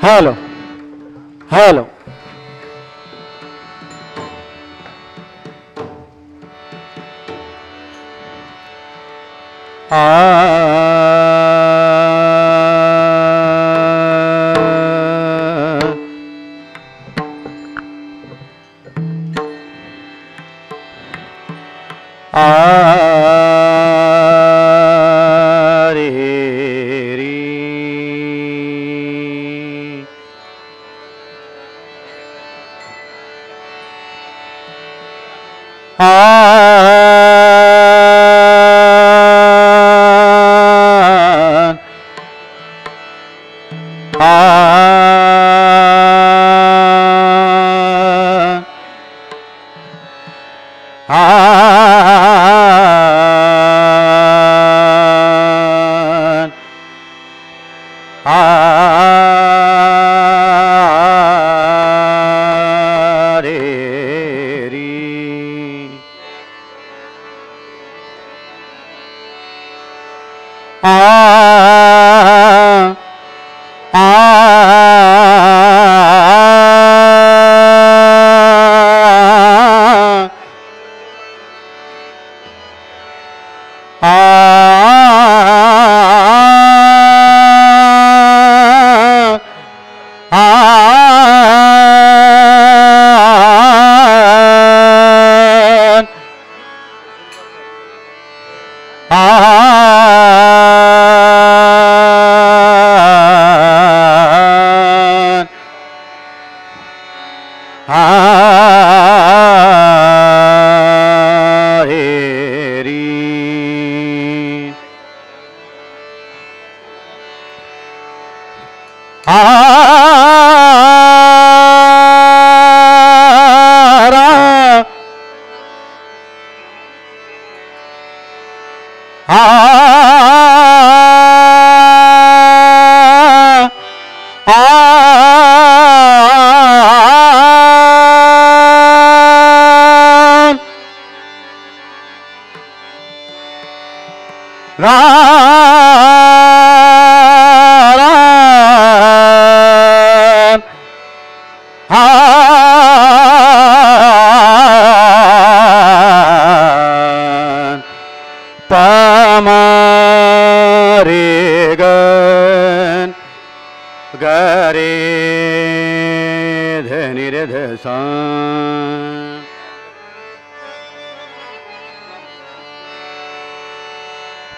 Hello hello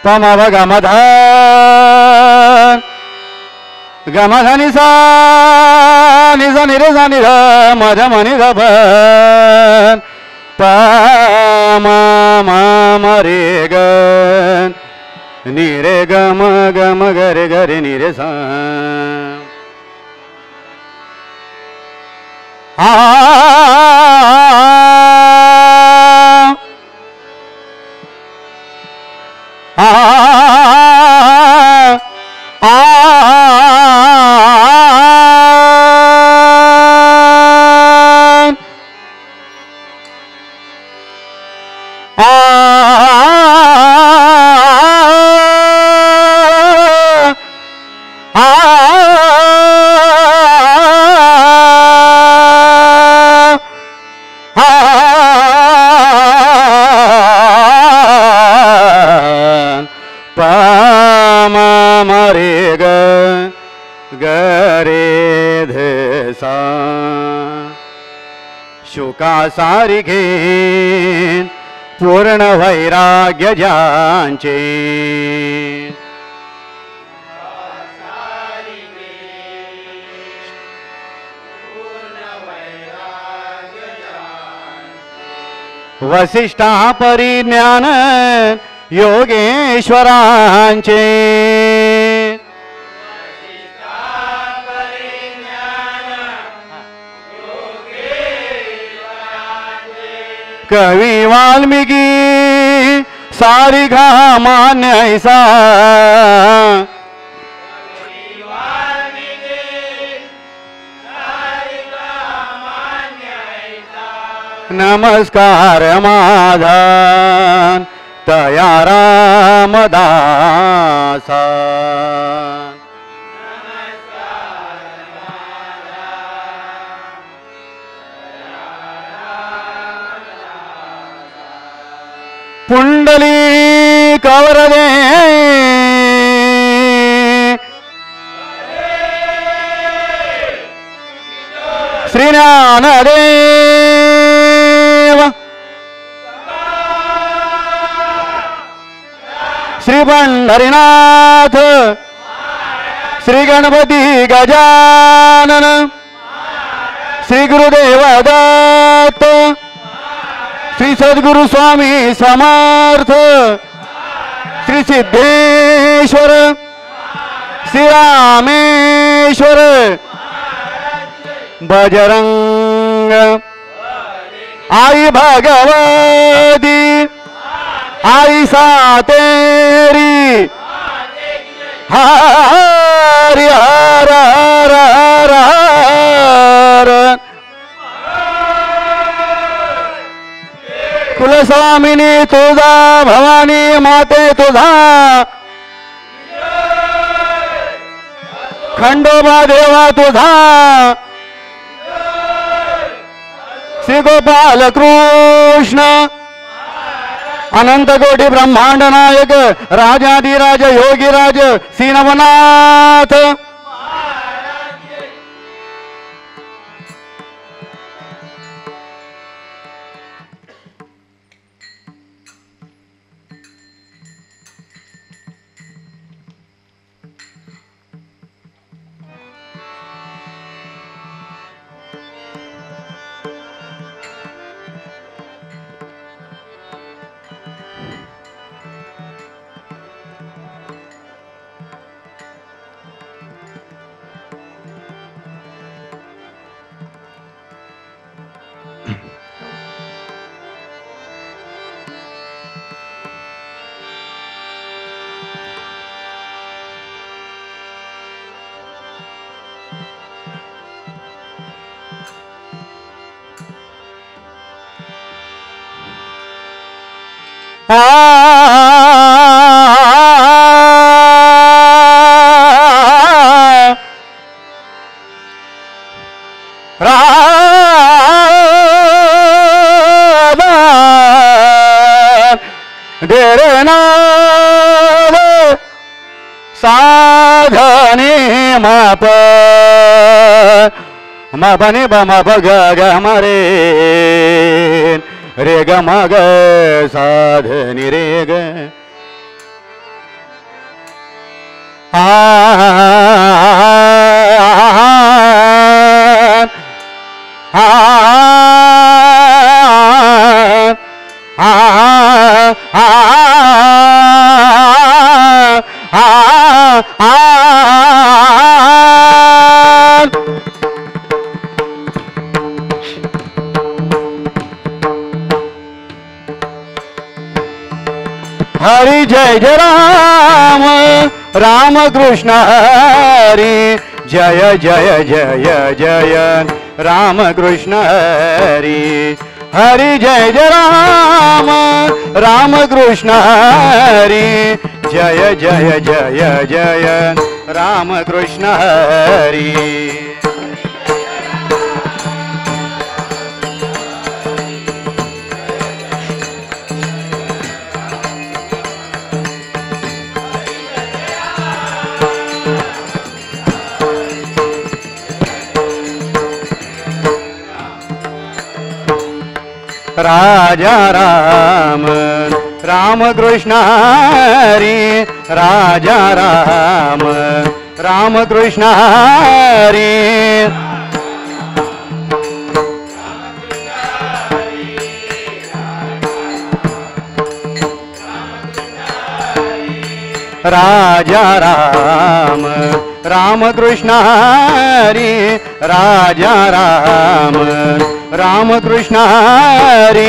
पमव गमध गमधनि सा निज निरे सा निर मध मनि ध पम मम रे ग निरे गम गम गरे गरे निरे सा सारी घेन पूर्ण वैराग्य ज्यांचे वसिष्ठा परिज्ञान योगेश्वरांचे कवि वाल्मीकि सारिगा मान्य ऐसा नमस्कार माधन तया रामदासा पुंडली कवरदे श्री ज्ञानदेव श्री पंढरीनाथ श्री गणपती गजानन श्री गुरुदेव दत्त श्री सद्गुरु स्वामी समर्थ श्री सिद्धेश्वर श्री रामेश्वर बजरंग आई भगवती आई सातेरी हरि हर हर हर हर कुलस्वामिनी तुझा भवानी माते तुझा खंडोबा देवा तुझा श्री गोपाल कृष्ण अनंत कोटी ब्रह्मांड नायक राजाधिराज योगीराज श्री नवनाथ साधने माप मपने बमप ग मरे रे ग म ग साधनि रे ग हरि जय जय राम राम कृष्ण हरि जय जय जय जय राम कृष्ण हरि हरि जय जय राम राम कृष्ण हरि जय जय जय जय राम कृष्ण हरि राजा राम राम कृष्ण हरि राजा राम राम कृष्ण हरि राजा राम राम कृष्ण हरि राजा राम राम कृष्ण हरि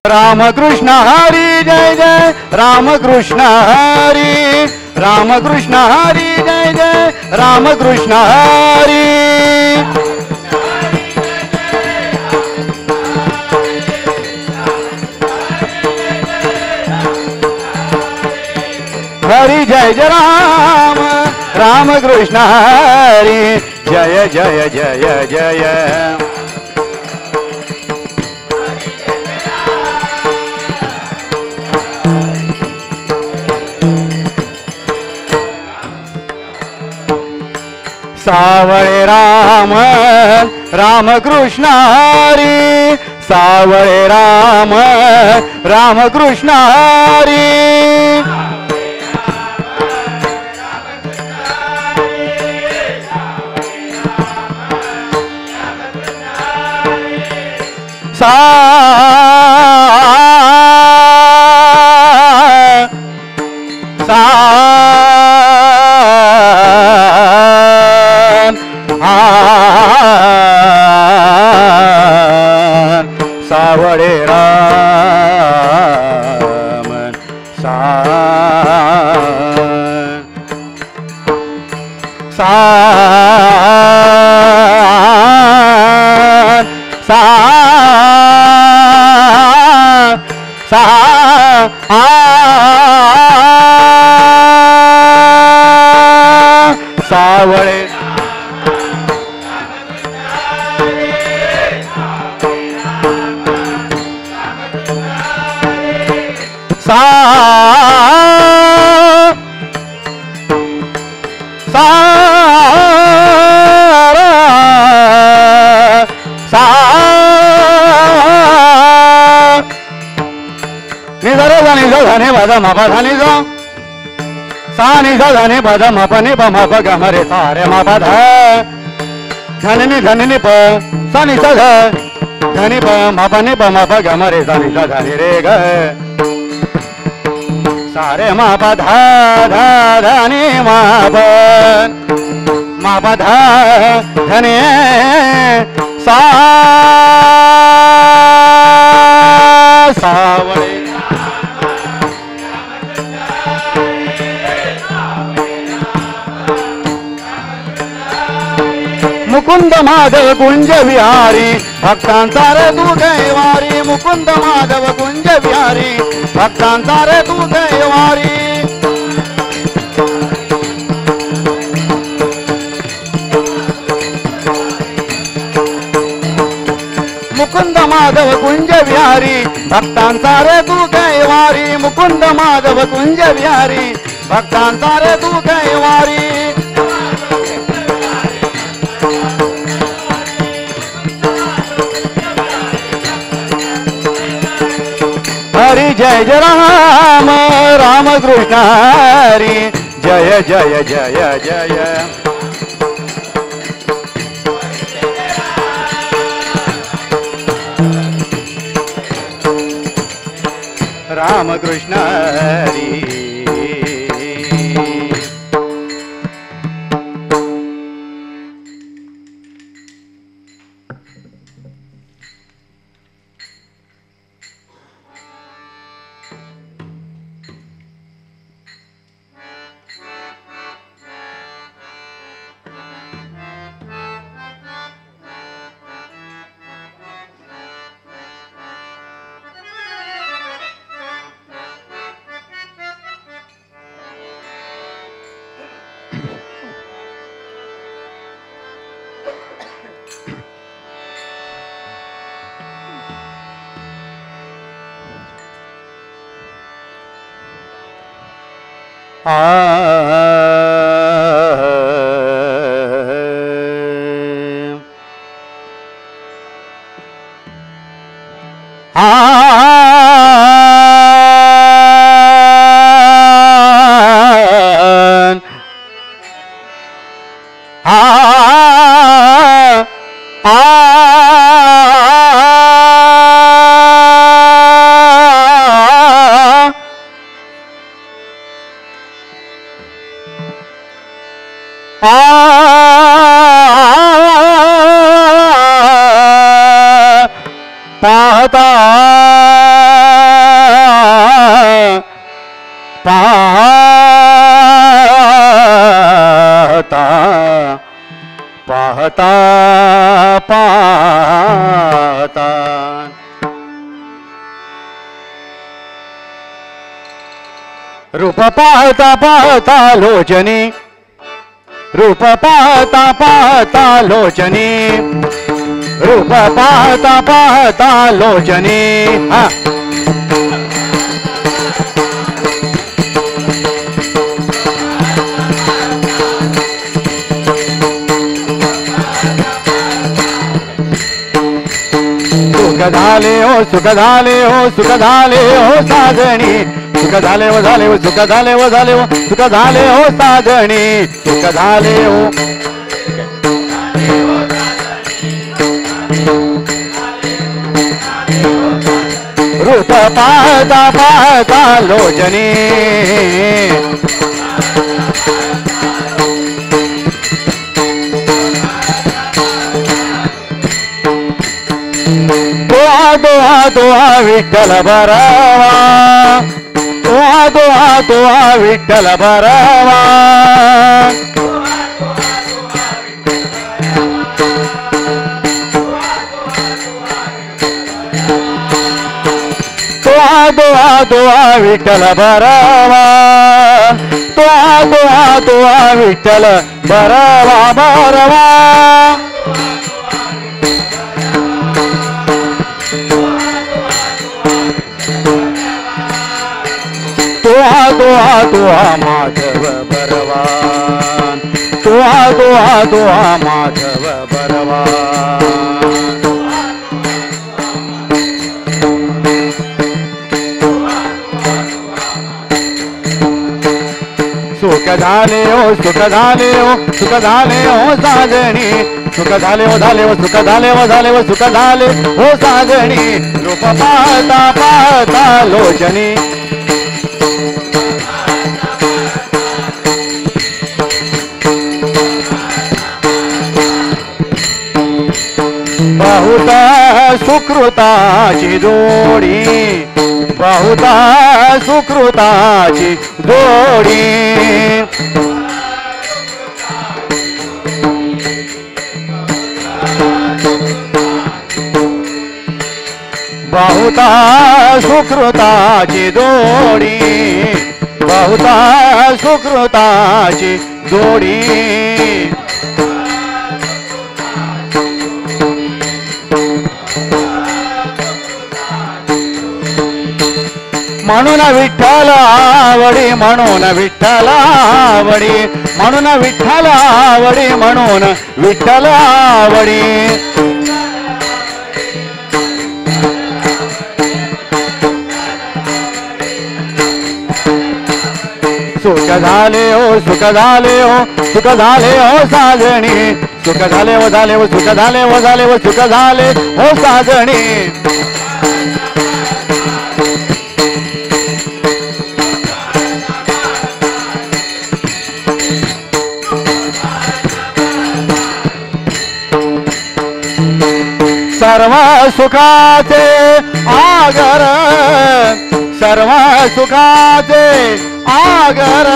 राम कृष्ण हरि जय जय राम कृष्ण हरि राम कृष्ण हरि जय जय राम कृष्ण हरि हरि जय जय राम राम कृष्ण हरी जय जय जय जय सावळे राम राम कृष्ण हरी सावळे राम राम कृष्ण हरी सा सावळे राम सावळे धने बद मप धनि सा नि धने बद मप नि प मप ग मरे सारे मप धनि प सा नि ध धनि प मप नि प मप ग मरे सा नि धनि रे ग सारे मप ध धनि मप ध धनि सा सावळे मुकुंद माधव कुंज विहारी भक्तांचा रे तू कैवारी मुकुंद माधव कुंज विहारी भक्तांचा रे तू कैवारी मुकुंद माधव कुंज विहारी भक्तांचा रे तू कैवारी मुकुंद माधव कुंज विहारी भक्तांचा रे तू कैवारी हरी जय जय राम राम कृष्ण हरी जय जय जय जय राम कृष्ण हरी पाहता पाहता पाहता पाहता रूप पाहता पाहता लोचनी रूप पाहता पाहता लोचनी, रूप पाहता पाहता लोचनी. हा सुख झाले हो सुख झाले हो सुख झाले हो साजणी, सुख झाले हो झाले हो सुख झाले हो झाले हो सुख झाले हो साजणी, सुख झाले हो. रूप पाहता पाहता लोचनी, दोहा दोहा दोहा विठ्ठल बरावा, दोहा दोहा दोहा विठ्ठल बरावा. दोहा दोहा दोहा विठ्ठल बरावा, दोहा दोहा दोहा विठ्ठल बरावा बरावा. दोहा दोहा दोहा माधव बरवान, दोहा दोहा दोहा माधव बरवान. सुख झाले हो सुख झाले हो सुख झाले हो साजणी, सुख झाले हो झाले हो सुख झाले हो झाले हो सुख झाले हो साजणी. रूप पाहता पाहता लोचनी, बहुता सुकृताची जोडी, बहुता सुकृताची जोडी. बहुता सुकृताची जोडी, बहुता सुकृताची जोडी. म्हणून विठ्ठल आवडी, म्हणून विठ्ठल आवडी, म्हणून विठ्ठल आवडी, म्हणून विठ्ठल आवडी. सुख झाले हो सुख झाले हो सुख झाले हो साजणी, सुख झाले हो झाले हो सुख झाले हो झाले हो सुख झाले हो साजणी. सर्व सुखाचे आगर, सर्व सुखाचे आगर.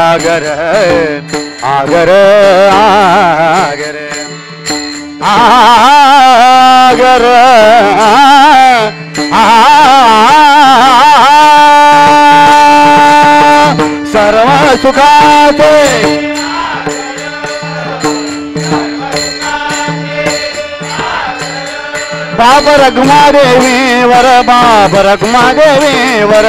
आगर आगर आगर आगर सर्व सुखाचे बाप रखुमादेवी वर, बाप रखुमादेवी वर,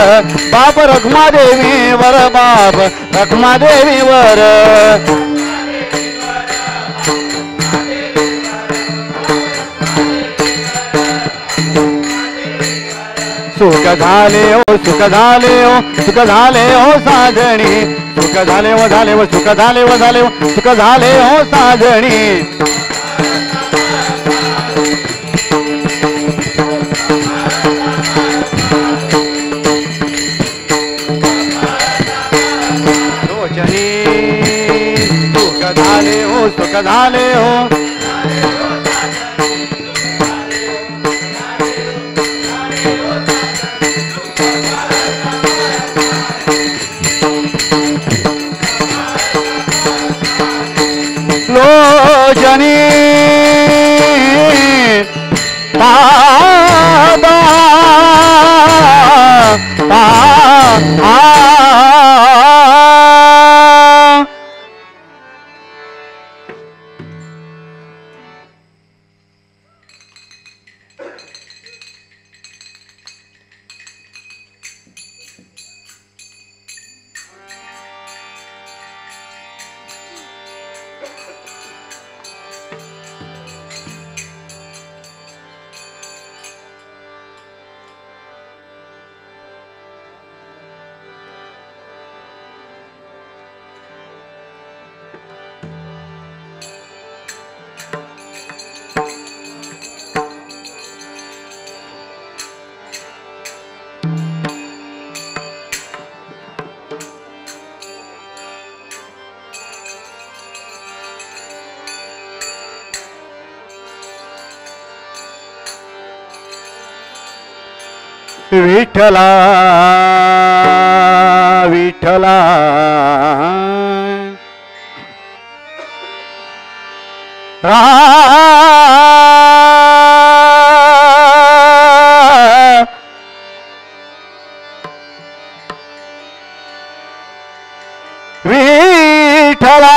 बाप रखुमादेवी वर, बाप रखुमादेवी वर. सुख झाले हो सुख झाले हो सुख झाले हो साजणी, सुख झाले हो झाले हो सुख झाले हो झाले हो सुख झाले हो साजणी. झाले हो सुख झाले हो लोचनी पादा विठ्ठला विठ्ठला विठ्ठला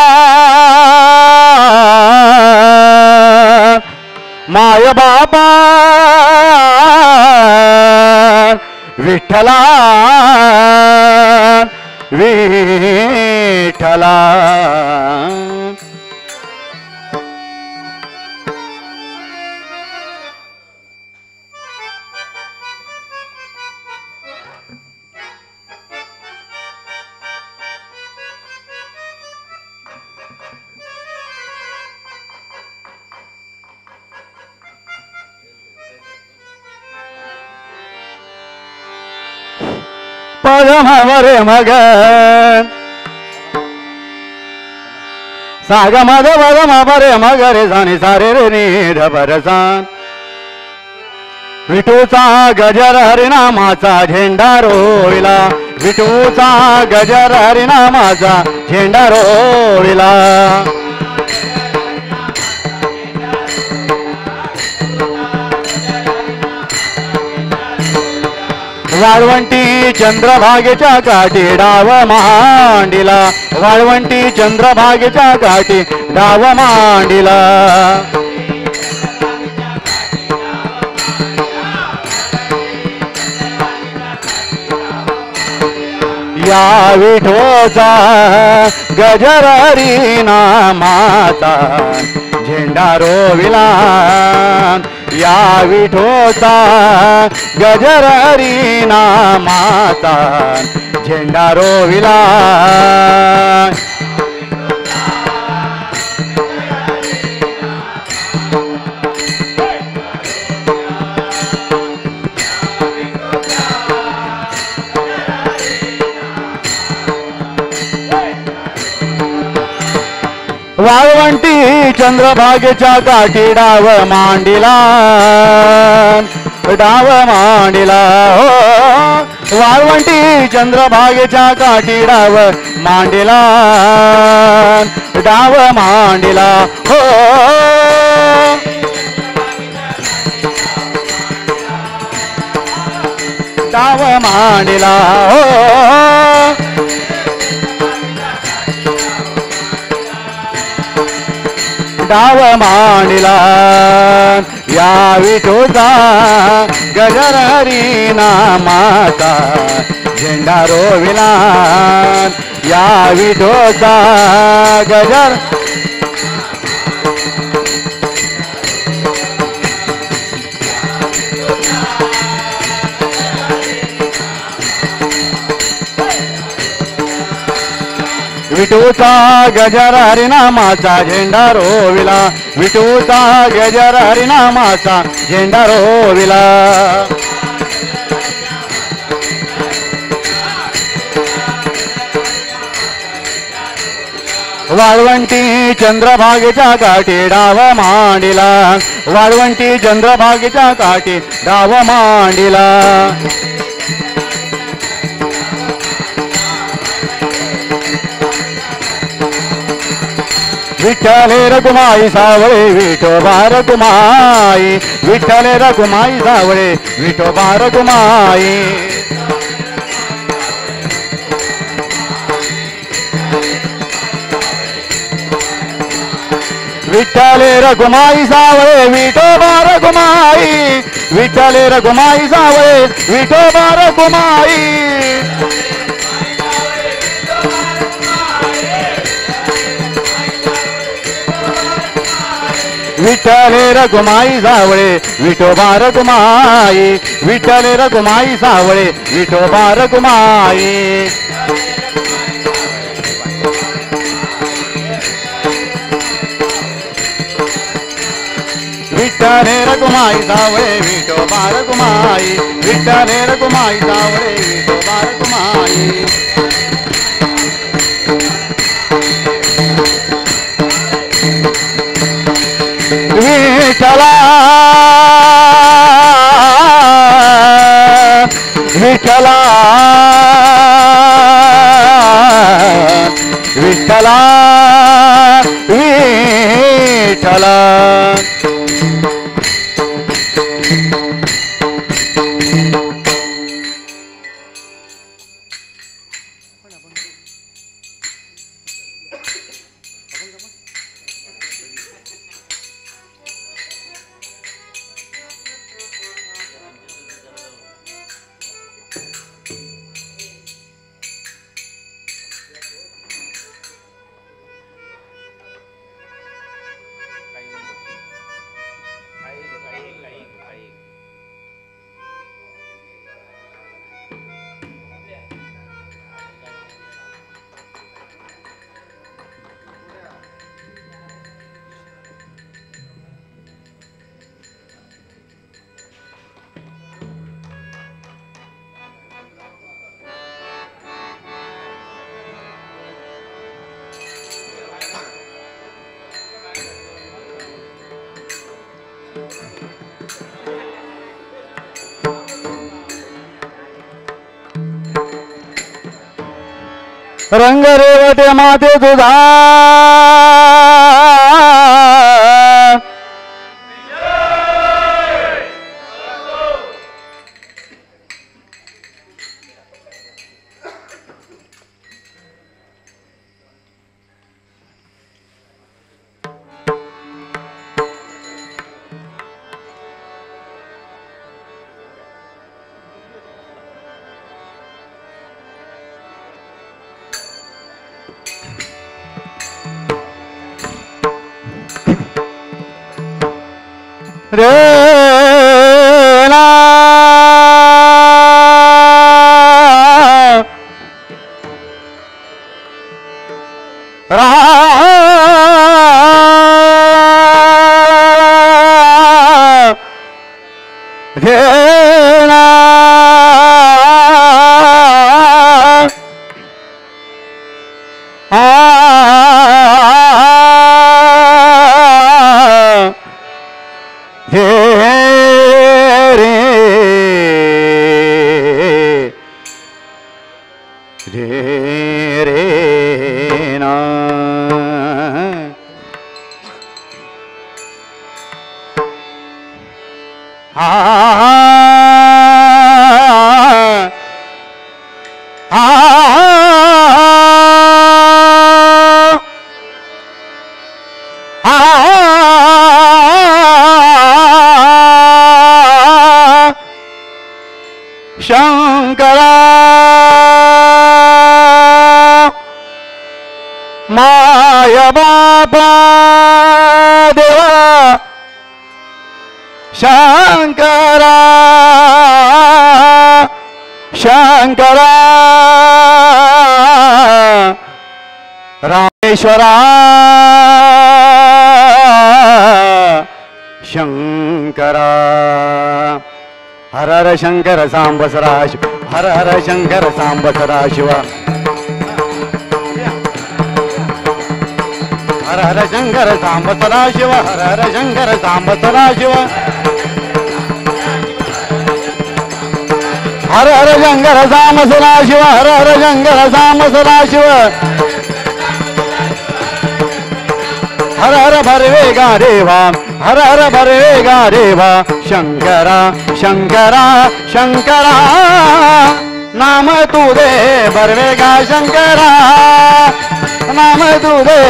माय बाबा विठ्ठला विठ्ठला पदमरे मग साग मग पदम बरे मग रे जाणे सारे रे नि ढबरसान विठूचा गजर हरिनामाचा झेंडा रोविला विठूचा गजर हरिनामाचा झेंडा रोविला वाळवंटी चंद्रभागेच्या काठी डाव मांडिला वाळवंटी चंद्रभागेच्या काठी डाव मांडिला या विठोचा गजर हरिनामाचा झेंडा रोविला या विठोचा गजर हरिनामाचा झेंडा रोविला वाळवंटी चंद्रभागेच्या काठी डाव मांडिला डाव मांडिला हो वाळवंटी चंद्रभागेच्या काठी डाव मांडिला डाव मांडिला हो डाव मांडिला हो डाव मांडिला या विठोचा गजर हरिनामाचा झेंडा रोविला या विठोचा गजर विठूचा गजर हरिनामाचा झेंडा रोविला विठूचा गजर हरिनामाचा झेंडा रोविला वाळवंटी चंद्रभागेच्या काठी डाव मांडिला वाळवंटी चंद्रभागेच्या काठी डाव मांडिला विठ्ठले रघुमाई सावळे विठोबा रघुमाई विठ्ठले रघुमाई सावळे विठोबा रघुमाई विठ्ठले रघुमाई सावळे विठोबा रघुमाई विठ्ठले रघुमाई सावळे विठोबा रघुमाई विठ्ठले रघुमाई सावळे विठोबा रघुमाई विठ्ठले रघुमाई सावळे विठोबा रघुमाई विठ्ठले रघुमाई सावळे विठोबा रघुमाई विठ्ठले रघुमाई सावळे विठोबा रघुमाई विठ्ठला विठ्ठला विठ्ठला विठ्ठला रंग रेवटे माते तुझा रे शंकरा माय बापा देवा शंकरा शंकरा रामेश्वरा शंकरा हर हर शंकर सांब सदाशिव हर हर शंकर सांब सदाशिव हर हर शंकर सांब सदाशिव हर हर शंकर सांब सदाशिव हर हर शंकर सांब सदाशिव हर हर शंकर सांब सदाशिव हर हर भरवेगा देवा हर हर भरवेगा देवा शंकरा शंकरा शंकरा नाम तू दे भरवेगा शंकरा नाम तू दे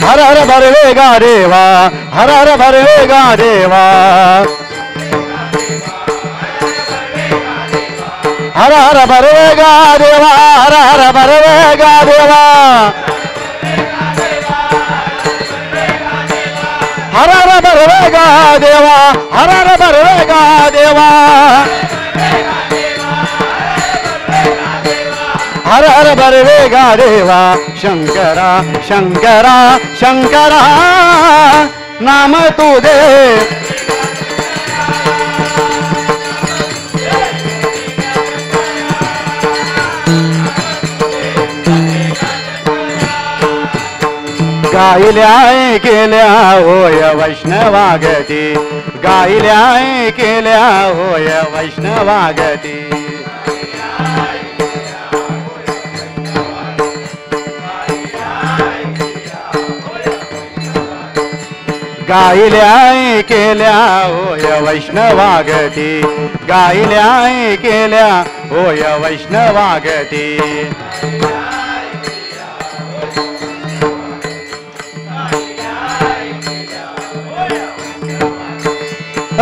हर हर भरवेगा देवा हर हर भरवेगा देवा हर हर भरवेगा देवा हर हर भरवेगा देवा हर हर भरवेगा देवा हर हर भरवेगा देवा हर हर भरवेगा देवा शंकरा शंकरा शंकरा नाम तू दे गायल्या केल्या होय वैष्णवागती गायल्या केल्या होय वैष्णवागती गायल्या केल्या होय वैष्णवागती गायल्या केल्या होय वैष्णवागती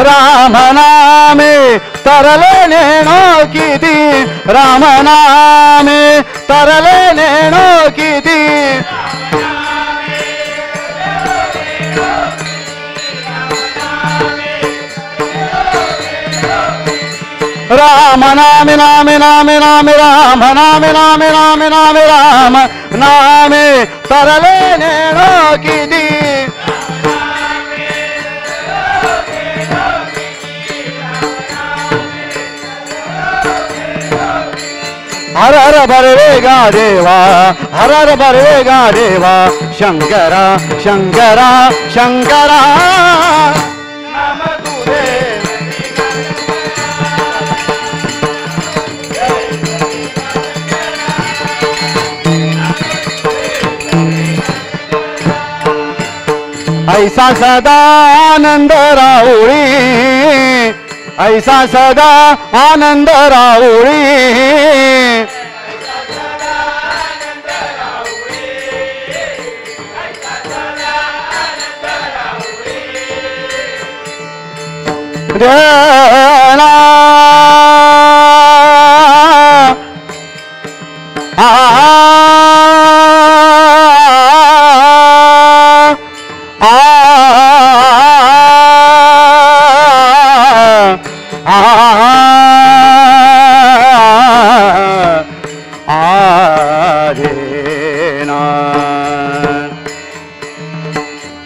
राम नामे तरले नेणो किती राम नामे तरले नेणो किती राम नामे नामे नामे नामे राम नामे नामे नामे नामे राम नामे तरले नेणो किती हर हर भरवेगा देवा हर हर भरवेगा देवा शंकरा शंकरा शंकरा नाम तू दे ऐसा सदा आनंद राहुरी ऐसा सदा आनंद राहुरी देना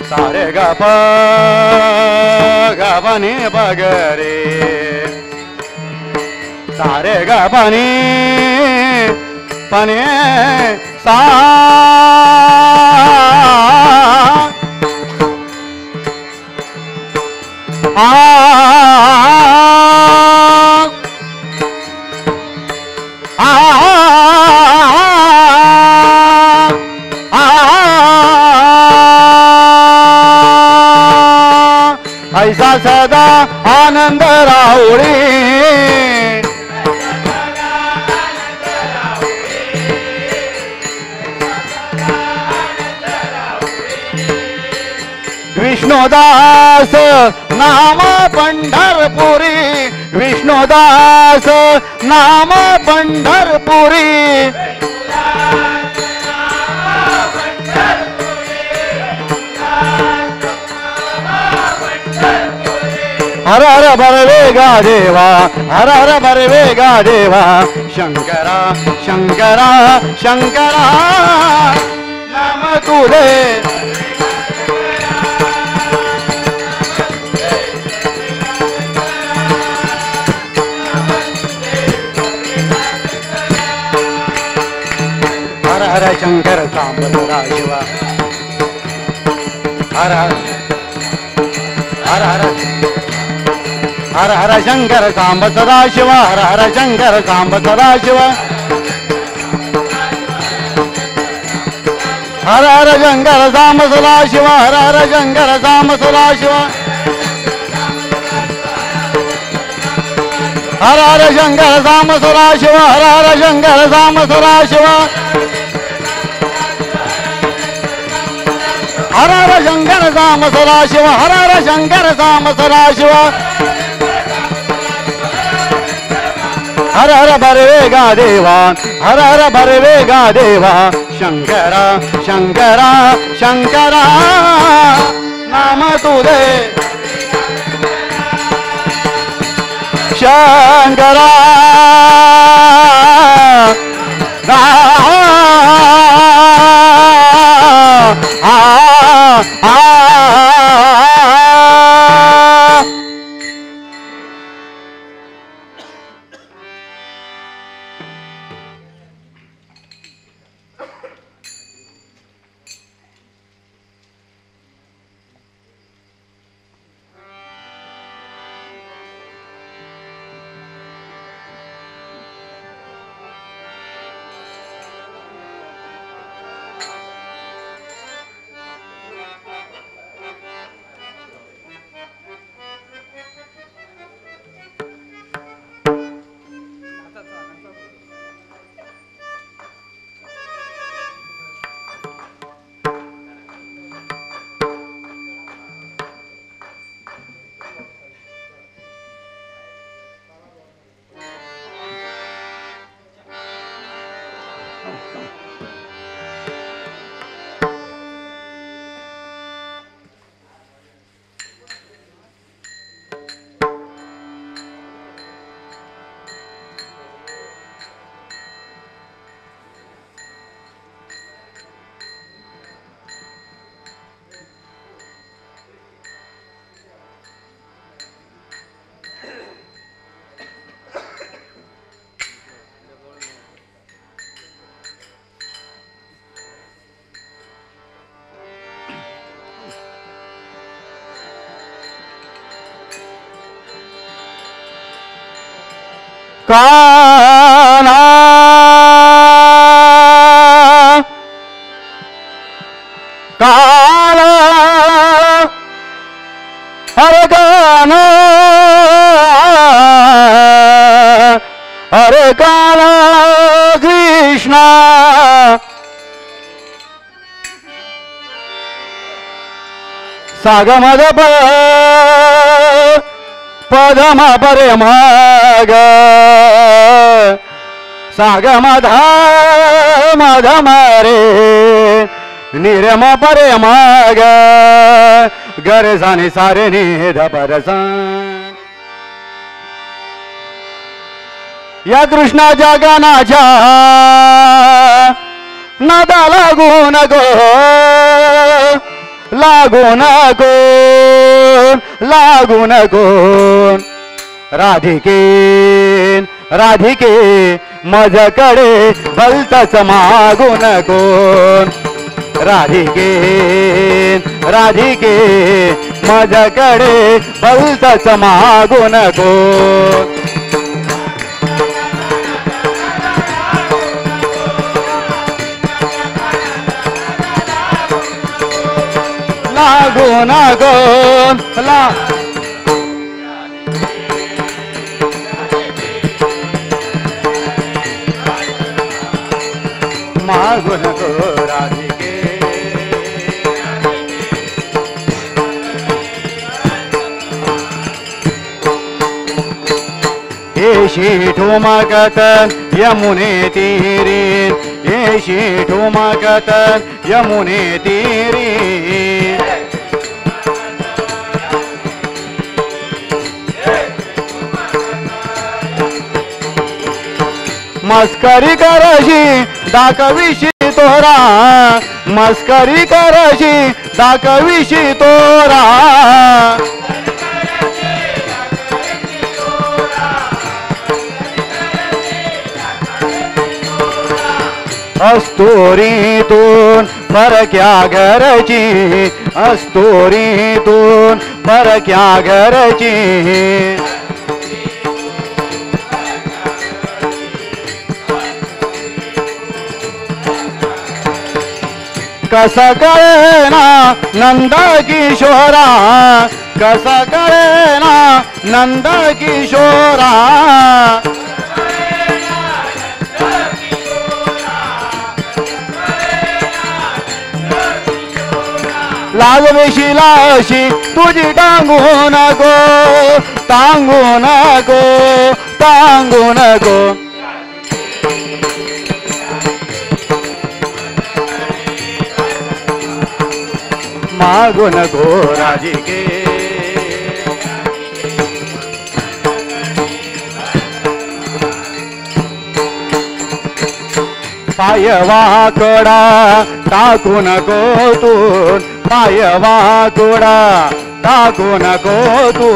सारे गप गपनी बगरे सारे गपनी पने सा ऐसा सदा आनंद राहुरी विष्णुदास नाम पंढरपुरी विष्णुदास नाम पंढरपुरी हर हर भरवेगा देवा हर हर भरवेगा देवा शंकरा शंकरा शंकरा नाम तू दे हर शंकर सांब सदा शिवा हर हर हर हर हर हर शंकर सांब सदा शिवा हर हर शंकर सांब सदा शिवा हर हर शंकर सांब सदा शिवा हर हर शंकर सांब सदा शिवा हर हर शंकर सांब सदा शिवा हर हर शंकर सांब सदा शिवा हर हर शंकर सांब सदा शिवा हर हर शंकर सांब सदा शिवा हर हर भरवेगा देवा हर हर भरवेगा देवा शंकरा शंकरा शंकरा नाम तुझे शंकरा काना काला हरे काना हरे काला कृष्णा सागमद पदम परे मग सागमध मधम रे निरम परे मग गर जाने सारे निध परस या कृष्णाच्या गानाच्या नादा लागून गो लागून कोण राधिके राधिके माझ्याकडे भलतच मागून कोण राधिके राधिके माझ्याकडे भलतच मागून कोण लागून कोण मागून को राधिके येशी ठुमकत यमुने तीरे येशी ठुमकत यमुने तीरे मस्करी करशी दाखविशी तोरा मस्करी करशी दाखविशी तोरा अस्तोरीतून परक्या घरची अस्तोरीतून परक्या घरची कसा कळेना नंद किशोरा कसा कळेना नंद किशोरा लाजवेशी लाशी तुझी टांगू नको टांगू नको टांगू नको मागू नको राजिके पाय वाकडा टाकू नको तू पाय वाकडा टाकू नको तू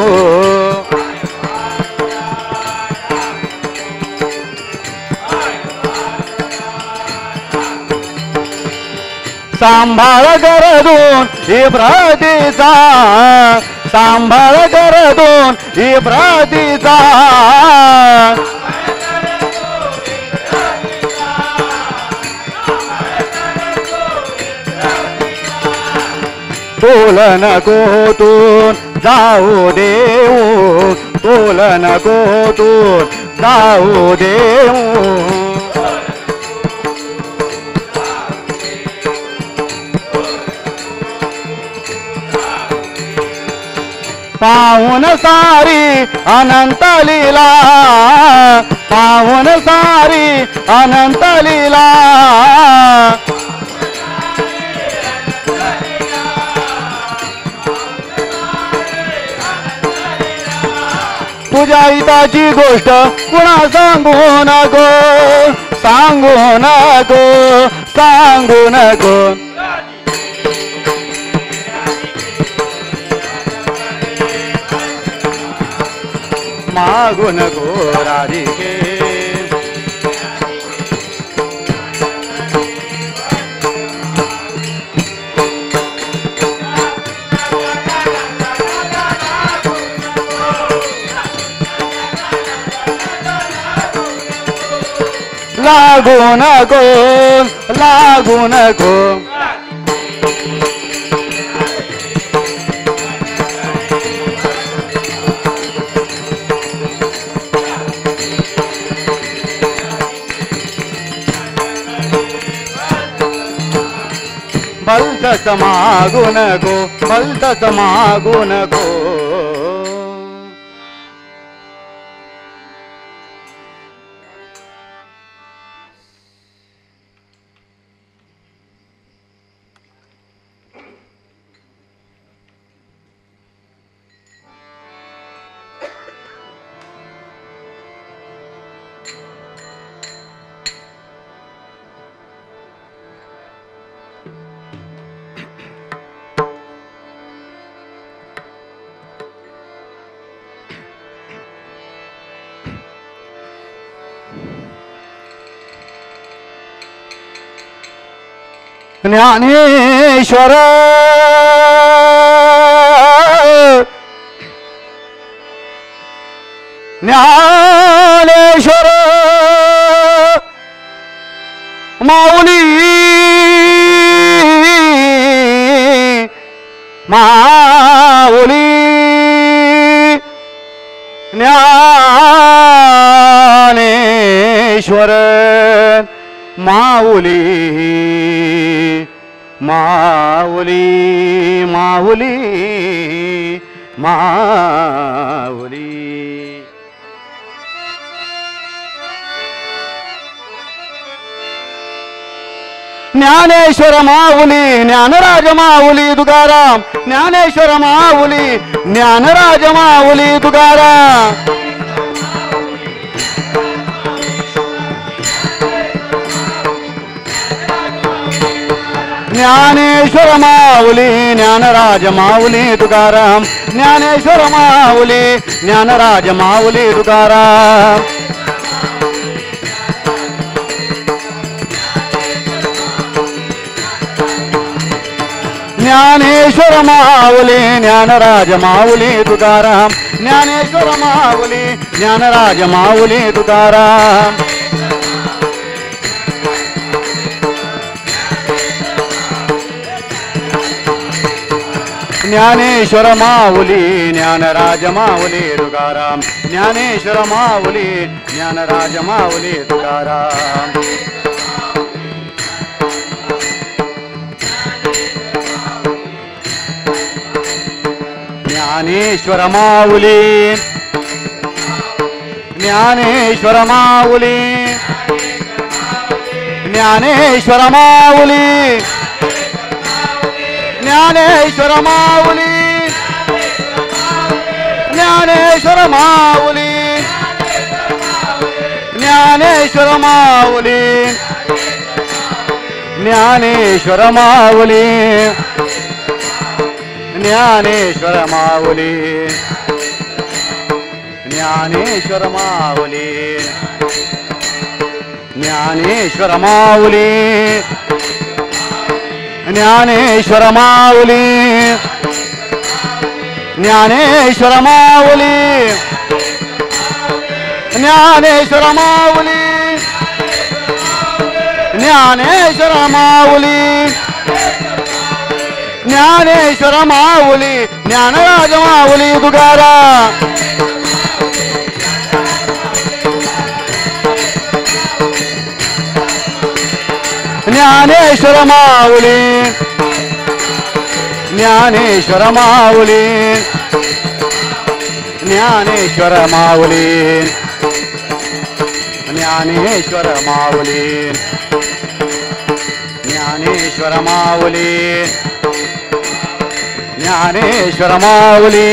सांभाळ गरदून इब्रातीचा सांभाळ गरदून इब्रातीचा तोल नको तून जाऊ देऊ तोल नको तून जाऊ देऊ पाहुन सारी अनंत लीला पाहुन सारी अनंत लीला तुझ्या हिताची गोष्ट कुणा सांगू नको सांगू नको सांगू नको मागू नको राधिके लागू नको लागू नको भलतस मागू नको भलतस मागू नको ज्ञानेश्वर ज्ञानेश्वर माऊली माऊली ज्ञानेश्वर माऊली माऊली माऊली माऊली ज्ञानेश्वर माऊली ज्ञानराज माऊली तुकाराम ज्ञानेश्वर माऊली ज्ञानराज माऊली तुकाराम ज्ञानेश्वर माऊली ज्ञानराज माऊली तुकाराम ज्ञानेश्वर माऊली ज्ञानराज माऊली तुकाराम ज्ञानेश्वर माऊली ज्ञानराज माऊली तुकाराम ज्ञानेश्वर माऊली ज्ञानराज माऊली तुकाराम ज्ञानेश्वर माऊली ज्ञानराज माऊली तुकाराम ज्ञानेश्वर माऊली ज्ञानराज माऊली तुकाराम ज्ञानेश्वर माऊली ज्ञानेश्वर माऊली ज्ञानेश्वर माऊली ज्ञानेश्वर माऊली ज्ञानेश्वर माऊली ज्ञानेश्वर माऊली ज्ञानेश्वर माऊली ज्ञानेश्वर माऊली ज्ञानेश्वर माऊली ज्ञानेश्वर माऊली ज्ञानेश्वर माऊली ज्ञानेश्वर माऊली ज्ञानेश्वर माऊली ज्ञानेश्वर माऊली ज्ञानेश्वर माऊली ज्ञानराज माऊली तुकाराम ज्ञानेश्वर माऊली ज्ञानेश्वर माऊली ज्ञानेश्वर माऊली ज्ञानेश्वर माऊली ज्ञानेश्वर माऊली ज्ञानेश्वर माऊली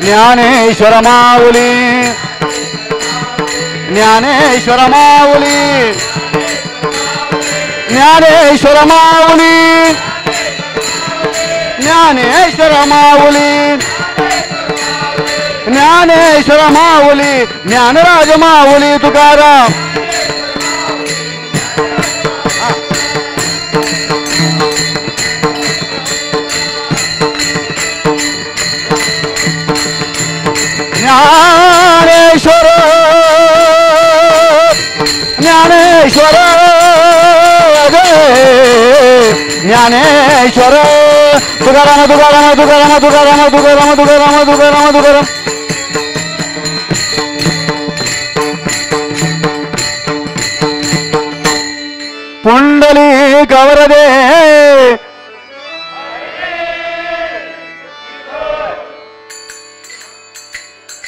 ज्ञानेश्वर माऊली ज्ञानेश्वर माऊली ज्ञानेश्वर माऊली ज्ञानेश्वर माऊली ज्ञानेश्वर माऊली ज्ञानराज माऊली तुकाराम ज्ञानेश्वर ज्ञानेश्वर ज्ञानेश्वर तुकाराम तुकाराम तुकाराम तुकाराम तुकाराम तुकाराम तुकाराम तुकाराम पुंडली गवरदे